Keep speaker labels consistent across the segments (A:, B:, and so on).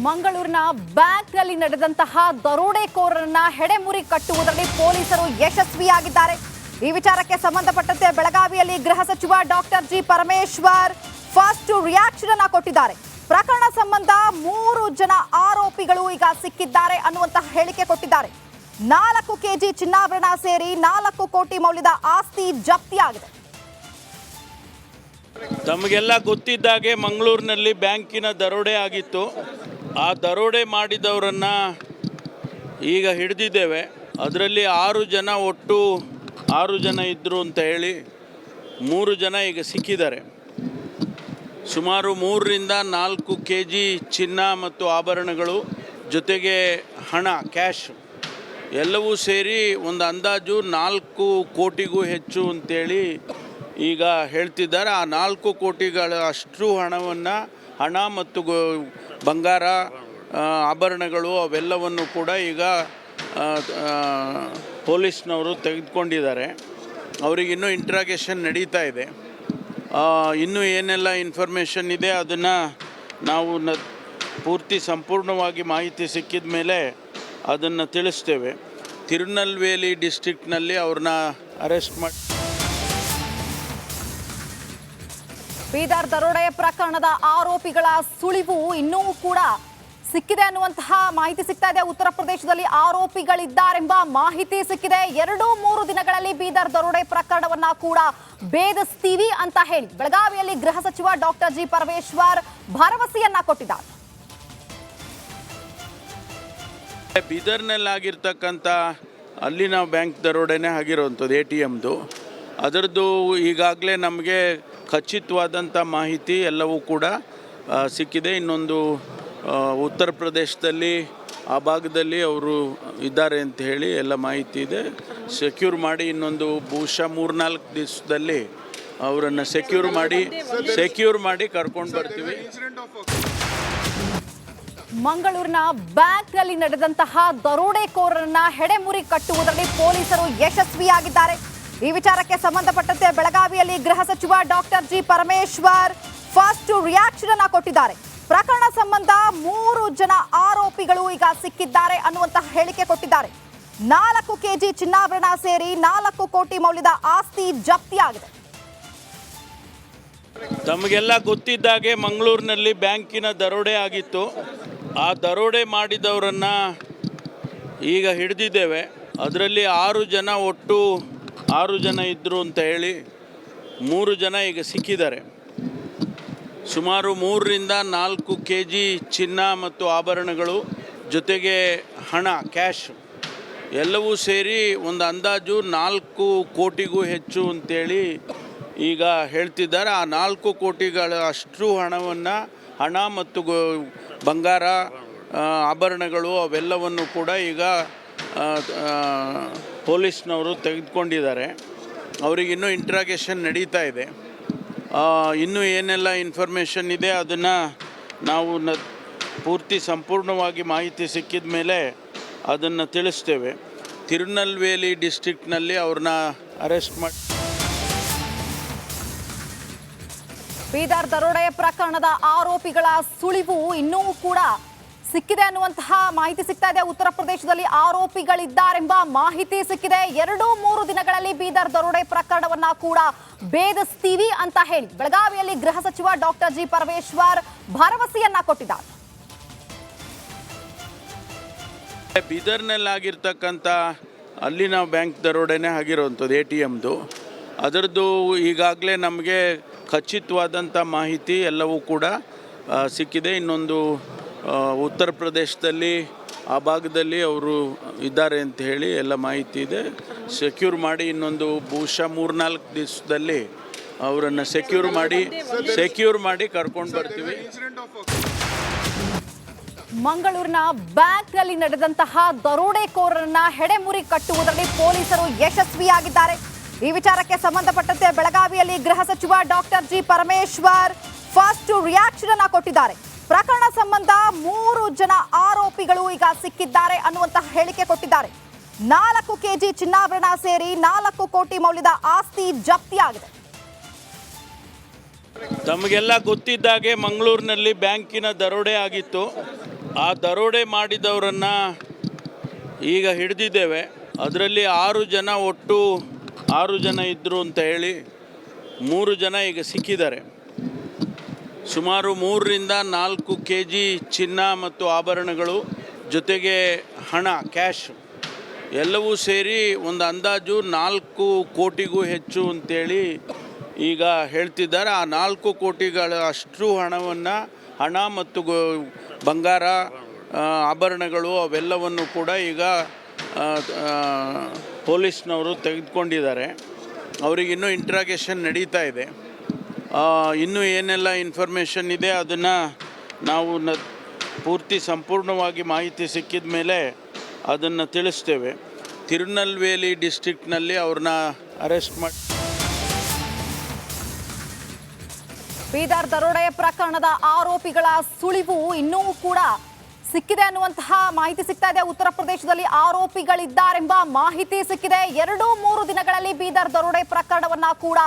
A: ಮಂಗಳೂರಿನ ಬ್ಯಾಂಕ್ನಲ್ಲಿ ನಡೆದಂತಹ ದರೋಡೆಕೋರರನ್ನ ಹೆಡೆಮುರಿ ಕಟ್ಟುವುದರಲ್ಲಿ ಪೊಲೀಸರು ಯಶಸ್ವಿಯಾಗಿದ್ದಾರೆ. ಈ ವಿಚಾರಕ್ಕೆ ಸಂಬಂಧಪಟ್ಟಂತೆ ಬೆಳಗಾವಿಯಲ್ಲಿ ಗೃಹ ಸಚಿವ doctor G Parameshwar fast reaction ಅನ್ನು ಕೊಟ್ಟಿದ್ದಾರೆ. ಪ್ರಕರಣ ಸಂಬಂಧ 3 ಜನ ಆರೋಪಿಗಳು ಈಗ ಸಿಕ್ಕಿದ್ದಾರೆ ಅನ್ನುವಂತಹ ಹೇಳಿಕೆ ಕೊಟ್ಟಿದ್ದಾರೆ. 4 ಕೆಜಿ ಚಿನ್ನಾಭರಣ ಸೇರಿ 4 ಕೋಟಿ ಮೌಲ್ಯದ ಆಸ್ತಿ ಜಪ್ತಿಯಾಗಿದೆ.
B: ತಮಗೆಲ್ಲ ಗೊತ್ತಿದ್ದಾಗೆ ಮಂಗಳೂರಿನಲ್ಲಿ ಬ್ಯಾಂಕಿನ ದರೋಡೆ ಆಗಿತ್ತು. ಆ ದರೋಡೆ ಮಾಡಿದವರನ್ನು ಈಗ ಹಿಡಿದಿದ್ದೇವೆ. ಅದರಲ್ಲಿ 6 ಜನ ಇದ್ದರು ಅಂತ ಹೇಳಿ 3 ಜನ ಈಗ ಸಿಕ್ಕಿದ್ದಾರೆ. ಸುಮಾರು 3 ರಿಂದ 4 ಕೆಜಿ ಚಿನ್ನ ಮತ್ತು ಆಭರಣಗಳು ಜೊತೆಗೆ ಹಣ ಕ್ಯಾಶ್ ಎಲ್ಲವೂ ಸೇರಿ ಒಂದು ಅಂದಾಜು 4 ಕೋಟಿಗೂ ಹೆಚ್ಚು ಅಂತೇಳಿ ಈಗ ಹೇಳ್ತಿದ್ದಾರೆ. ಆ 4 ಕೋಟಿಗಳ ಅಷ್ಟು ಹಣ ಮತ್ತು ಬಂಗಾರ ಆಭರಣಗಳು ಅವೆಲ್ಲವನ್ನು ಕೂಡ ಈಗ ಪೊಲೀಸ್ನವರು ತೆಗೆದುಕೊಂಡಿದ್ದಾರೆ. ಅವರಿಗಿನ್ನೂ ಇಂಟ್ರಾಗೇಷನ್ ನಡೀತಾ ಇದೆ. ಇನ್ನೂ ಏನೆಲ್ಲ ಇನ್ಫಾರ್ಮೇಷನ್ ಇದೆ ಅದನ್ನು ನಾವು ಪೂರ್ತಿ ಸಂಪೂರ್ಣವಾಗಿ ಮಾಹಿತಿ ಸಿಕ್ಕಿದ ಮೇಲೆ ಅದನ್ನು ತಿಳಿಸ್ತೇವೆ. ತಿರುನಲ್ವೇಲಿ ಡಿಸ್ಟ್ರಿಕ್ಟ್ನಲ್ಲಿ ಅವ್ರನ್ನ ಅರೆಸ್ಟ್ ಮಾಡಿ.
A: ಬೀದರ್ ದರೋಡೆ ಪ್ರಕರಣದ ಆರೋಪಿಗಳ ಸುಳಿವು ಇನ್ನೂ ಕೂಡ ಸಿಕ್ಕಿದೆ ಅನ್ನುವಂತಹ ಮಾಹಿತಿ ಸಿಗ್ತಾ ಇದೆ. ಉತ್ತರ ಪ್ರದೇಶದಲ್ಲಿ ಆರೋಪಿಗಳಿದ್ದಾರೆಂಬ ಮಾಹಿತಿ ಸಿಕ್ಕಿದೆ. 2-3 ದಿನಗಳಲ್ಲಿ ಬೀದರ್ ದರೋಡೆ ಪ್ರಕರಣವನ್ನ ಕೂಡ ಭೇದಿಸ್ತೀವಿ ಅಂತ ಹೇಳಿ ಬೆಳಗಾವಿಯಲ್ಲಿ ಗೃಹ ಸಚಿವ ಡಾಕ್ಟರ್ ಜಿ ಪರಮೇಶ್ವರ್ ಭರವಸೆಯನ್ನ ಕೊಟ್ಟಿದ್ದಾರೆ.
B: ಬೀದರ್ನಲ್ಲಾಗಿರ್ತಕ್ಕಂಥ ಅಲ್ಲಿನ ಬ್ಯಾಂಕ್ ದರೋಡೆನೇ ಆಗಿರುವಂಥದ್ದು ATMದು. ಅದರದ್ದು ಈಗಾಗಲೇ ನಮಗೆ ಖಚಿತವಾದಂಥ ಮಾಹಿತಿ ಎಲ್ಲವೂ ಕೂಡ ಸಿಕ್ಕಿದೆ. ಇನ್ನೊಂದು ಉತ್ತರ ಪ್ರದೇಶದಲ್ಲಿ ಆ ಭಾಗದಲ್ಲಿ ಅವರು ಇದ್ದಾರೆ ಅಂತ ಹೇಳಿ ಎಲ್ಲ ಮಾಹಿತಿ ಇದೆ. ಸೆಕ್ಯೂರ್ ಮಾಡಿ ಇನ್ನೊಂದು ಬಹುಶಃ 3-4 ದಿವಸದಲ್ಲಿ ಅವರನ್ನು ಸೆಕ್ಯೂರ್ ಮಾಡಿ ಕರ್ಕೊಂಡು ಬರ್ತೀವಿ.
A: ಮಂಗಳೂರಿನ ಬ್ಯಾಂಕ್ನಲ್ಲಿ ನಡೆದಂತಹ ದರೋಡೆಕೋರರನ್ನ ಹೆಡೆಮುರಿ ಕಟ್ಟುವುದರಲ್ಲಿ ಪೊಲೀಸರು ಯಶಸ್ವಿಯಾಗಿದ್ದಾರೆ. ಈ ವಿಚಾರಕ್ಕೆ ಸಂಬಂಧಪಟ್ಟಂತೆ ಬೆಳಗಾವಿಯಲ್ಲಿ ಗೃಹ ಸಚಿವ doctor G Parameshwar fast reaction ಅನ್ನು ಕೊಟ್ಟಿದ್ದಾರೆ. ಪ್ರಕರಣ ಸಂಬಂಧ 3 ಜನ ಆರೋಪಿಗಳು ಈಗ ಸಿಕ್ಕಿದ್ದಾರೆ ಅನ್ನುವಂತಹ ಹೇಳಿಕೆ ಕೊಟ್ಟಿದ್ದಾರೆ. 4 ಕೆಜಿ ಚಿನ್ನಾಭರಣ ಸೇರಿ 4 ಕೋಟಿ ಮೌಲ್ಯದ ಆಸ್ತಿ ಜಪ್ತಿಯಾಗಿದೆ.
B: ತಮಗೆಲ್ಲ ಗೊತ್ತಿದ್ದಾಗೆ ಮಂಗಳೂರಿನಲ್ಲಿ ಬ್ಯಾಂಕಿನ ದರೋಡೆ ಆಗಿತ್ತು. ಆ ದರೋಡೆ ಮಾಡಿದವರನ್ನು ಈಗ ಹಿಡಿದಿದ್ದೇವೆ. ಅದರಲ್ಲಿ 6 ಜನ ಇದ್ದರು ಅಂತ ಹೇಳಿ 3 ಜನ ಈಗ ಸಿಕ್ಕಿದ್ದಾರೆ. ಸುಮಾರು 3 ರಿಂದ 4 ಕೆಜಿ ಚಿನ್ನ ಮತ್ತು ಆಭರಣಗಳು ಜೊತೆಗೆ ಹಣ ಕ್ಯಾಶ್ ಎಲ್ಲವೂ ಸೇರಿ ಒಂದು ಅಂದಾಜು 4 ಕೋಟಿಗೂ ಹೆಚ್ಚು ಅಂತೇಳಿ ಈಗ ಹೇಳ್ತಿದ್ದಾರೆ. ಆ 4 ಕೋಟಿಗಳ ಅಷ್ಟು ಹಣ ಮತ್ತು ಬಂಗಾರ ಆಭರಣಗಳು ಅವೆಲ್ಲವನ್ನು ಕೂಡ ಈಗ ಪೊಲೀಸ್ನವರು ತೆಗೆದುಕೊಂಡಿದ್ದಾರೆ. ಅವರಿಗಿನ್ನೂ ಇಂಟ್ರಾಗೇಷನ್ ನಡೀತಾ ಇದೆ. ಇನ್ನೂ ಏನೆಲ್ಲ ಇನ್ಫಾರ್ಮೇಷನ್ ಇದೆ ಅದನ್ನು ನಾವು ಪೂರ್ತಿ ಸಂಪೂರ್ಣವಾಗಿ ಮಾಹಿತಿ ಸಿಕ್ಕಿದ ಮೇಲೆ ಅದನ್ನು ತಿಳಿಸ್ತೇವೆ. ತಿರುನಲ್ವೇಲಿ ಡಿಸ್ಟ್ರಿಕ್ಟ್ನಲ್ಲಿ ಅವ್ರನ್ನ ಅರೆಸ್ಟ್ ಮಾಡಿ.
A: ಬೀದರ್ ದರೋಡೆ ಪ್ರಕರಣದ ಆರೋಪಿಗಳ ಸುಳಿವು ಇನ್ನೂ ಕೂಡ ಸಿಕ್ಕಿದೆ ಅನ್ನುವಂತಹ ಮಾಹಿತಿ ಸಿಗ್ತಾ ಇದೆ. ಉತ್ತರ ಪ್ರದೇಶದಲ್ಲಿ ಆರೋಪಿಗಳಿದ್ದಾರೆಂಬ ಮಾಹಿತಿ ಸಿಕ್ಕಿದೆ. 2-3 ದಿನಗಳಲ್ಲಿ ಬೀದರ್ ದರೋಡೆ ಪ್ರಕರಣವನ್ನ ಕೂಡ ಭೇದಿಸ್ತೀವಿ ಅಂತ ಹೇಳಿ ಬೆಳಗಾವಿಯಲ್ಲಿ ಗೃಹ ಸಚಿವ ಡಾಕ್ಟರ್ ಜಿ ಪರಮೇಶ್ವರ್ ಭರವಸೆಯನ್ನ ಕೊಟ್ಟಿದ್ದಾರೆ.
B: ಬೀದರ್ನಲ್ಲಾಗಿರ್ತಕ್ಕಂಥ ಅಲ್ಲಿನ ಬ್ಯಾಂಕ್ ದರೋಡೆನೇ ಆಗಿರುವಂಥದ್ದು ATMದು. ಅದರದ್ದು ಈಗಾಗಲೇ ನಮಗೆ ಖಚಿತವಾದಂಥ ಮಾಹಿತಿ ಎಲ್ಲವೂ ಕೂಡ ಸಿಕ್ಕಿದೆ. ಇನ್ನೊಂದು ಉತ್ತರ ಪ್ರದೇಶದಲ್ಲಿ ಆ ಭಾಗದಲ್ಲಿ ಅವರು ಇದ್ದಾರೆ ಅಂತ ಹೇಳಿ ಎಲ್ಲ ಮಾಹಿತಿ ಇದೆ. ಸೆಕ್ಯೂರ್ ಮಾಡಿ ಇನ್ನೊಂದು ಬಹುಶಃ 3-4 ದಿವಸದಲ್ಲಿ ಅವರನ್ನು ಸೆಕ್ಯೂರ್ ಮಾಡಿ ಕರ್ಕೊಂಡು ಬರ್ತೀವಿ.
A: ಮಂಗಳೂರಿನ ಬ್ಯಾಂಕ್ನಲ್ಲಿ ನಡೆದಂತಹ ದರೋಡೆಕೋರರನ್ನ ಹೆಡೆಮುರಿ ಕಟ್ಟುವುದರಲ್ಲಿ ಪೊಲೀಸರು ಯಶಸ್ವಿಯಾಗಿದ್ದಾರೆ. ಈ ವಿಚಾರಕ್ಕೆ ಸಂಬಂಧಪಟ್ಟಂತೆ ಬೆಳಗಾವಿಯಲ್ಲಿ ಗೃಹ ಸಚಿವ doctor G Parameshwar fast reaction ಅನ್ನು ಕೊಟ್ಟಿದ್ದಾರೆ. ಪ್ರಕರಣ ಸಂಬಂಧ 3 ಜನ ಆರೋಪಿಗಳು ಈಗ ಸಿಕ್ಕಿದ್ದಾರೆ ಅನ್ನುವಂತಹ ಹೇಳಿಕೆ ಕೊಟ್ಟಿದ್ದಾರೆ. 4 ಕೆಜಿ ಚಿನ್ನಾಭರಣ ಸೇರಿ 4 ಕೋಟಿ ಮೌಲ್ಯದ ಆಸ್ತಿ ಜಪ್ತಿಯಾಗಿದೆ.
B: ತಮಗೆಲ್ಲ ಗೊತ್ತಿದ್ದಾಗೆ ಮಂಗಳೂರಿನಲ್ಲಿ ಬ್ಯಾಂಕಿನ ದರೋಡೆ ಆಗಿತ್ತು. ಆ ದರೋಡೆ ಮಾಡಿದವರನ್ನು ಈಗ ಹಿಡಿದಿದ್ದೇವೆ. ಅದರಲ್ಲಿ 6 ಜನ ಒಟ್ಟು 6 ಜನ ಇದ್ದರು ಅಂತ ಹೇಳಿ 3 ಜನ ಈಗ ಸಿಕ್ಕಿದ್ದಾರೆ. ಸುಮಾರು 3ರಿಂದ 4 kg ಚಿನ್ನ ಮತ್ತು ಆಭರಣಗಳು ಜೊತೆಗೆ ಹಣ ಕ್ಯಾಶ್ ಎಲ್ಲವೂ ಸೇರಿ ಒಂದು ಅಂದಾಜು 4 ಕೋಟಿಗೂ ಹೆಚ್ಚು ಅಂತೇಳಿ ಈಗ ಹೇಳ್ತಿದ್ದಾರೆ. ಆ 4 ಕೋಟಿಗಳ ಅಷ್ಟು ಹಣ ಮತ್ತು ಬಂಗಾರ ಆಭರಣಗಳು ಅವೆಲ್ಲವನ್ನು ಕೂಡ ಈಗ ಪೊಲೀಸ್ನವರು ತೆಗೆದುಕೊಂಡಿದ್ದಾರೆ. ಅವರಿಗಿನ್ನೂ ಇಂಟ್ರಾಗೇಷನ್ ನಡೀತಾ ಇದೆ. ಇನ್ನೂ ಏನೆಲ್ಲ ಇನ್ಫಾರ್ಮೇಷನ್ ಇದೆ ಅದನ್ನು ನಾವು ಪೂರ್ತಿ ಸಂಪೂರ್ಣವಾಗಿ ಮಾಹಿತಿ ಸಿಕ್ಕಿದ ಮೇಲೆ ಅದನ್ನು ತಿಳಿಸ್ತೇವೆ. ತಿರುನಲ್ವೇಲಿ ಡಿಸ್ಟ್ರಿಕ್ಟ್ನಲ್ಲಿ ಅವ್ರನ್ನ ಅರೆಸ್ಟ್ ಮಾಡಿ.
A: ಬೀದರ್ ದರೋಡೆ ಪ್ರಕರಣದ ಆರೋಪಿಗಳ ಸುಳಿವು ಇನ್ನೂ ಕೂಡ ಸಿಕ್ಕಿದೆ ಅನ್ನುವಂತಹ ಮಾಹಿತಿ ಸಿಗ್ತಾ ಇದೆ. ಉತ್ತರ ಪ್ರದೇಶದಲ್ಲಿ ಆರೋಪಿಗಳಿದ್ದಾರೆಂಬ ಮಾಹಿತಿ ಸಿಕ್ಕಿದೆ. 2-3 ದಿನಗಳಲ್ಲಿ ಬೀದರ್ ದರೋಡೆ ಪ್ರಕರಣವನ್ನ ಕೂಡ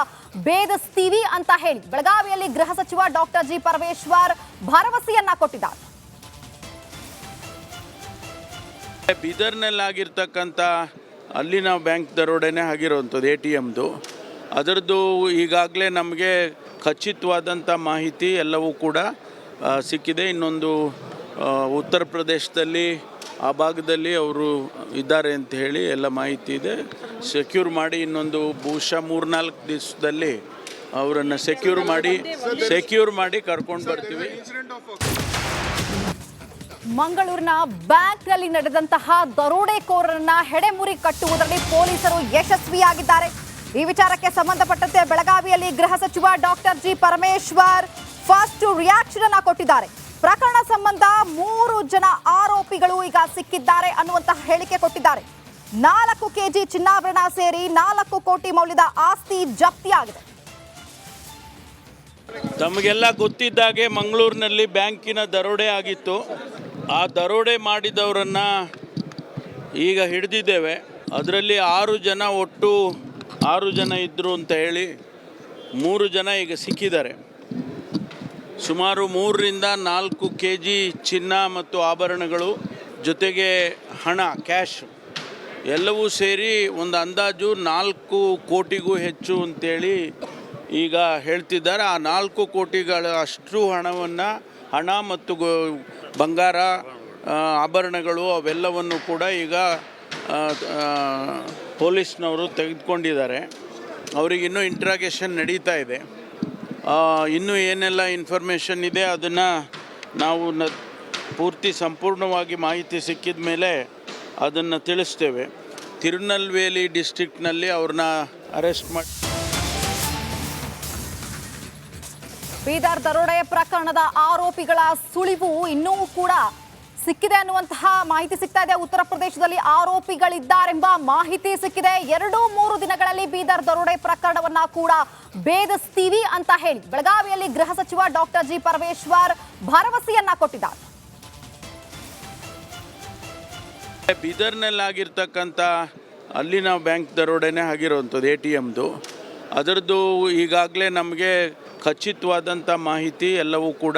A: ಭೇದಿಸ್ತೀವಿ ಅಂತ ಹೇಳಿ ಬೆಳಗಾವಿಯಲ್ಲಿ ಗೃಹ ಸಚಿವ ಡಾಕ್ಟರ್ ಜಿ ಪರಮೇಶ್ವರ್ ಭರವಸೆಯನ್ನ ಕೊಟ್ಟಿದ್ದಾರೆ.
B: ಬೀದರ್ನಲ್ಲಿ ಆಗಿರ್ತಕ್ಕಂಥ ಅಲ್ಲಿನ ಬ್ಯಾಂಕ್ ದರೋಡೆನೇ ಆಗಿರುವಂಥದ್ದು ATMದು. ಅದರದ್ದು ಈಗಾಗಲೇ ನಮಗೆ ಖಚಿತವಾದಂಥ ಮಾಹಿತಿ ಎಲ್ಲವೂ ಕೂಡ ಸಿಕ್ಕಿದೆ. ಇನ್ನೊಂದು ಉತ್ತರ ಪ್ರದೇಶದಲ್ಲಿ ಆ ಭಾಗದಲ್ಲಿ ಅವರು ಇದ್ದಾರೆ ಅಂತ ಹೇಳಿ ಎಲ್ಲ ಮಾಹಿತಿ ಇದೆ. ಸೆಕ್ಯೂರ್ ಮಾಡಿ ಇನ್ನೊಂದು ಬಹುಶಃ 3-4 ದಿವಸದಲ್ಲಿ ಅವರನ್ನು ಸೆಕ್ಯೂರ್ ಮಾಡಿ ಕರ್ಕೊಂಡು ಬರ್ತೀವಿ.
A: ಮಂಗಳೂರಿನ ಬ್ಯಾಂಕ್ನಲ್ಲಿ ನಡೆದಂತಹ ದರೋಡೆಕೋರರನ್ನ ಹೆಡೆಮುರಿ ಕಟ್ಟುವುದರಲ್ಲಿ ಪೊಲೀಸರು ಯಶಸ್ವಿಯಾಗಿದ್ದಾರೆ. ಈ ವಿಚಾರಕ್ಕೆ ಸಂಬಂಧಪಟ್ಟಂತೆ ಬೆಳಗಾವಿಯಲ್ಲಿ ಗೃಹ ಸಚಿವ doctor G Parameshwar first reaction ಅನ್ನ ಕೊಟ್ಟಿದ್ದಾರೆ. ಪ್ರಕರಣ ಸಂಬಂಧ 3 ಜನ ಆರೋಪಿಗಳು ಈಗ ಸಿಕ್ಕಿದ್ದಾರೆ ಅನ್ನುವಂತಹ ಹೇಳಿಕೆ ಕೊಟ್ಟಿದ್ದಾರೆ. 4 kg ಚಿನ್ನಾಭರಣ ಸೇರಿ 4 ಕೋಟಿ ಮೌಲ್ಯದ ಆಸ್ತಿ ಜಪ್ತಿಯಾಗಿದೆ.
B: ತಮಗೆಲ್ಲ ಗೊತ್ತಿದ್ದಾಗೆ ಮಂಗಳೂರಿನಲ್ಲಿ ಬ್ಯಾಂಕಿನ ದರೋಡೆ ಆಗಿತ್ತು. ಆ ದರೋಡೆ ಮಾಡಿದವರನ್ನು ಈಗ ಹಿಡಿದಿದ್ದೇವೆ. ಅದರಲ್ಲಿ 6 ಜನ ಇದ್ದರು ಅಂತ ಹೇಳಿ 3 ಜನ ಈಗ ಸಿಕ್ಕಿದ್ದಾರೆ. ಸುಮಾರು 3ರಿಂದ 4 kg ಚಿನ್ನ ಮತ್ತು ಆಭರಣಗಳು ಜೊತೆಗೆ ಹಣ ಕ್ಯಾಶ್ ಎಲ್ಲವೂ ಸೇರಿ ಒಂದು ಅಂದಾಜು 4 ಕೋಟಿಗೂ ಹೆಚ್ಚು ಅಂತೇಳಿ ಈಗ ಹೇಳ್ತಿದ್ದಾರೆ. ಆ 4 ಕೋಟಿಗಳ ಅಷ್ಟು ಹಣ ಮತ್ತು ಬಂಗಾರ ಆಭರಣಗಳು ಅವೆಲ್ಲವನ್ನು ಕೂಡ ಈಗ ಪೊಲೀಸ್ನವರು ತೆಗೆದುಕೊಂಡಿದ್ದಾರೆ. ಅವರಿಗಿನ್ನೂ ಇಂಟ್ರಾಗೇಷನ್ ನಡೀತಾ ಇದೆ. ಇನ್ನೂ ಏನೆಲ್ಲ ಇನ್ಫಾರ್ಮೇಷನ್ ಇದೆ ಅದನ್ನು ನಾವು ಪೂರ್ತಿ ಸಂಪೂರ್ಣವಾಗಿ ಮಾಹಿತಿ ಸಿಕ್ಕಿದ ಮೇಲೆ ಅದನ್ನು ತಿಳಿಸ್ತೇವೆ. ತಿರುನಲ್ವೇಲಿ ಡಿಸ್ಟ್ರಿಕ್ಟ್ನಲ್ಲಿ ಅವ್ರನ್ನ ಅರೆಸ್ಟ್ ಮಾಡಿ.
A: ಬೀದರ್ ದರೋಡೆ ಪ್ರಕರಣದ ಆರೋಪಿಗಳ ಸುಳಿವು ಇನ್ನೂ ಕೂಡ ಸಿಕ್ಕಿದೆ ಅನ್ನುವಂತಹ ಮಾಹಿತಿ ಸಿಗ್ತಾ ಇದೆ. ಉತ್ತರ ಪ್ರದೇಶದಲ್ಲಿ ಆರೋಪಿಗಳಿದ್ದಾರೆಂಬ ಮಾಹಿತಿ ಸಿಕ್ಕಿದೆ. 2-3 ದಿನಗಳಲ್ಲಿ ಬೀದರ್ ದರೋಡೆ ಪ್ರಕರಣವನ್ನ ಕೂಡ ಭೇದಿಸ್ತೀವಿ ಅಂತ ಹೇಳಿ ಬೆಳಗಾವಿಯಲ್ಲಿ ಗೃಹ ಸಚಿವ ಡಾಕ್ಟರ್ ಜಿ ಪರಮೇಶ್ವರ್ ಭರವಸೆಯನ್ನ ಕೊಟ್ಟಿದ್ದಾರೆ.
B: ಬೀದರ್ನಲ್ಲಿ ಆಗಿರ್ತಕ್ಕಂಥ ಅಲ್ಲಿನ ಬ್ಯಾಂಕ್ ದರೋಡೆನೇ ಆಗಿರುವಂಥದ್ದು ATMದು. ಅದರದ್ದು ಈಗಾಗಲೇ ನಮಗೆ ಖಚಿತವಾದಂಥ ಮಾಹಿತಿ ಎಲ್ಲವೂ ಕೂಡ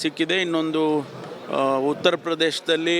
B: ಸಿಕ್ಕಿದೆ. ಇನ್ನೊಂದು ಉತ್ತರ ಪ್ರದೇಶದಲ್ಲಿ